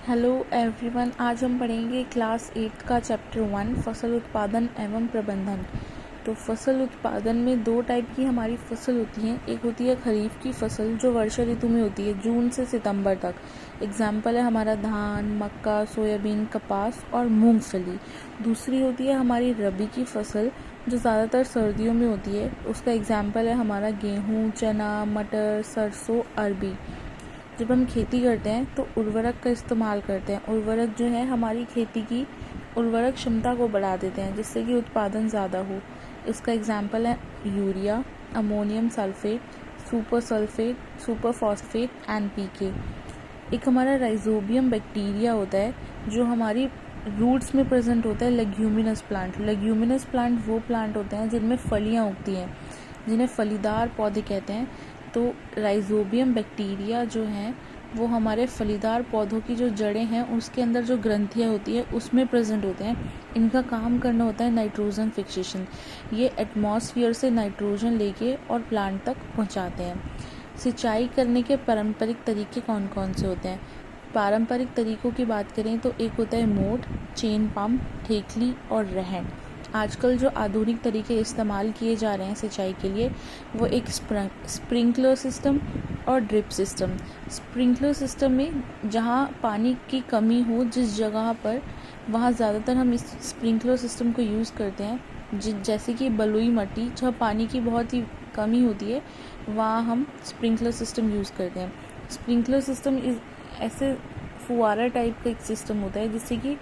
Hello everyone, आज हम पढ़ेंगे क्लास 8 का चैप्टर 1 फसल उत्पादन एवं प्रबंधन। तो फसल उत्पादन में दो टाइप की हमारी फसल होती हैं। एक होती है खरीफ की फसल जो वर्षा ऋतु में होती है, जून से सितंबर तक। एग्जाम्पल है हमारा धान, मक्का, सोयाबीन, कपास और मूंगफली। दूसरी होती है हमारी रबी की फसल जो ज़्यादातर सर्दियों में होती है। उसका एग्जाम्पल है हमारा गेहूँ, चना, मटर, सरसों, अरबी। जब हम खेती करते हैं तो उर्वरक का इस्तेमाल करते हैं। उर्वरक जो है हमारी खेती की उर्वरक क्षमता को बढ़ा देते हैं जिससे कि उत्पादन ज़्यादा हो। इसका एग्जाम्पल है urea, ammonium sulphate, super sulphate, super phosphate, NPK। एक हमारा राइजोबियम बैक्टीरिया होता है जो हमारी रूट्स में प्रेजेंट होता है। लेग्यूमिनस प्लांट वो प्लांट होते हैं जिनमें फलियाँ उगती हैं, जिन्हें फलीदार पौधे कहते हैं। तो राइजोबियम बैक्टीरिया जो हैं वो हमारे फलीदार पौधों की जो जड़ें हैं उसके अंदर जो ग्रंथियाँ होती है उसमें प्रेजेंट होते हैं। इनका काम करना होता है नाइट्रोजन फिक्सेशन। ये एटमॉस्फेयर से नाइट्रोजन लेके और प्लांट तक पहुंचाते हैं। सिंचाई करने के पारंपरिक तरीके कौन कौन से होते हैं? पारंपरिक तरीकों की बात करें तो एक होता है मोट, चेन पंप, ठेकली और रहन। आजकल जो आधुनिक तरीके इस्तेमाल किए जा रहे हैं सिंचाई के लिए वो एक स्प्रिंकलर सिस्टम और ड्रिप सिस्टम। स्प्रिंकलर सिस्टम में जहाँ पानी की कमी हो जिस जगह पर, वहाँ ज़्यादातर हम इस स्प्रिंकलर सिस्टम को यूज़ करते हैं। जैसे कि बलुई मिट्टी जहाँ पानी की बहुत ही कमी होती है वहाँ हम स्प्रिंकलर सिस्टम यूज़ करते हैं। स्प्रिंकलर सिस्टम ऐसे फुहारा टाइप का एक सिस्टम होता है जिससे कि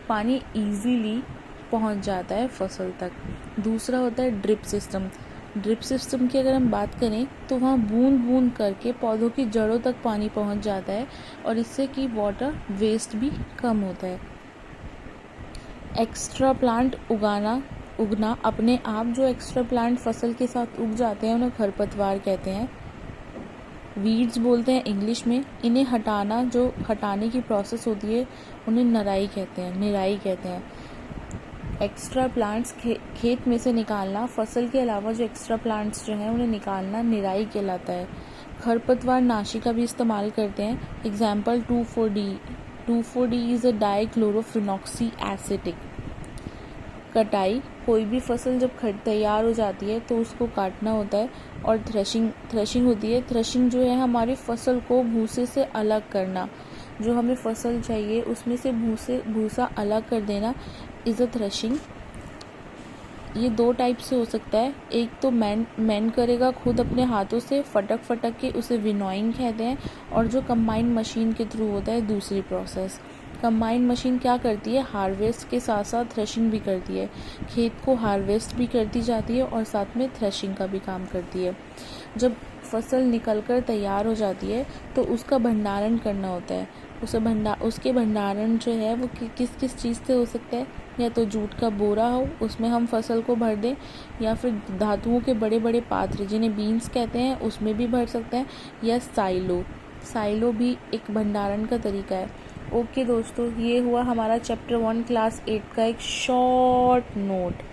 पानी इजीली पहुंच जाता है फसल तक। दूसरा होता है ड्रिप सिस्टम की अगर हम बात करें तो वहाँ बूंद बूंद करके पौधों की जड़ों तक पानी पहुंच जाता है और इससे कि वाटर वेस्ट भी कम होता है। एक्स्ट्रा प्लांट उगना अपने आप जो एक्स्ट्रा प्लांट फसल के साथ उग जाते हैं उन्हें खरपतवार कहते हैं। वीड्स बोलते हैं इंग्लिश में। इन्हें हटाने की प्रोसेस होती है, उन्हें निराई कहते हैं। एक्स्ट्रा प्लांट्स खेत में से निकालना, फसल के अलावा जो एक्स्ट्रा प्लांट्स जो हैं उन्हें निकालना निराई कहलाता है। खरपतवार नाशी का भी इस्तेमाल करते हैं। Example 2,4-D। 2,4-D is a dichlorophenoxy acetic. कटाई, कोई भी फसल जब तैयार हो जाती है तो उसको काटना होता है। और थ्रेशिंग होती है। थ्रेशिंग जो है हमारी फसल को भूसे से अलग करना, जो हमें फसल चाहिए उसमें से भूसा अलग कर देना इज़ अ थ्रेशिंग। ये दो टाइप से हो सकता है। एक तो मैन करेगा खुद अपने हाथों से फटक के, उसे विनोइंग कहते हैं। और जो कंबाइन मशीन के थ्रू होता है दूसरी प्रोसेस। कंबाइन मशीन क्या करती है? हार्वेस्ट के साथ साथ थ्रेशिंग भी करती है। खेत को हार्वेस्ट भी करती जाती है और साथ में थ्रेशिंग का भी काम करती है। जब फसल निकलकर तैयार हो जाती है तो उसका भंडारण करना होता है। उसके भंडारण जो है वो किस किस चीज़ से हो सकता है? या तो जूट का बोरा हो, उसमें हम फसल को भर दें, या फिर धातुओं के बड़े बड़े पात्र जिन्हें बीन्स कहते हैं उसमें भी भर सकते हैं, या साइलो भी एक भंडारण का तरीका है। ओके दोस्तों, ये हुआ हमारा चैप्टर 1 क्लास 8 का एक शॉर्ट नोट।